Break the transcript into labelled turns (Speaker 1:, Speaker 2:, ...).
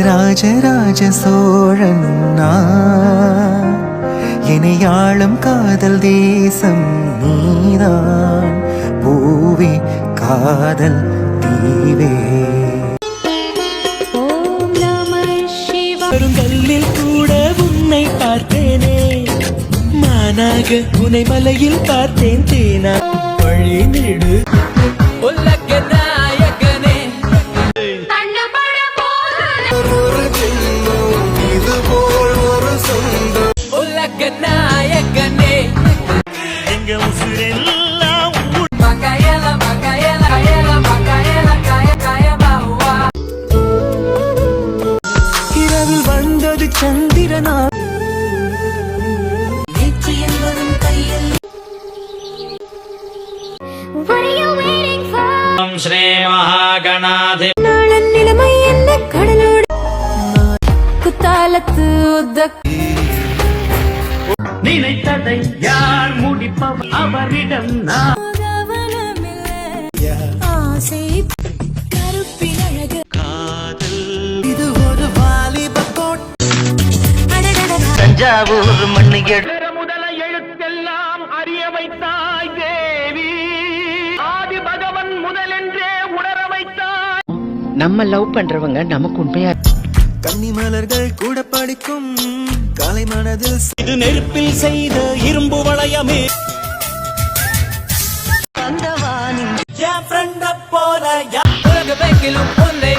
Speaker 1: ராஜராஜ சோழன் நான், என்னை ஆளும் காதல் தேசம் நீதான், பூவே காதல் தீவே.
Speaker 2: கல்லில் கூட உன்னை பார்த்தேனே, மானாக உனை மலையில் பார்த்தேன் தேனா. வழி நெடு உலக நாயகனே, உலக நாயகனே, எங்க உசுரெல்லாம் மகையல மகையல மகையல மகையல காய காய பாவா. இரவில் வந்தது சந்திரனா, ஸ்ரீ மகாகணாதி
Speaker 3: நிலைமை என்ன கடலோடு குத்தாலத்து
Speaker 2: நினைத்ததை யார் முடிப்பவர் அவரிடம் நான்.
Speaker 3: ஆசை கருப்பின் அழகு
Speaker 2: காதல் இது ஒரு வாலிப
Speaker 1: தஞ்சாவூர் மண்ணு
Speaker 2: முதல எழுத்தெல்லாம் அறிய வைத்தாய் தேவி, ஆதி பகவன் முதலென்றே உணர வைத்தாய்.
Speaker 4: நம்ம லவ் பண்றவங்க நமக்கு உண்மையா
Speaker 1: கன்னி மலர்கள் கூட படிக்கும் காலை மனதில்
Speaker 2: இது நெருப்பில் செய்த இரும்பு வளையமே, உலக பேங்கிலும் உன்னை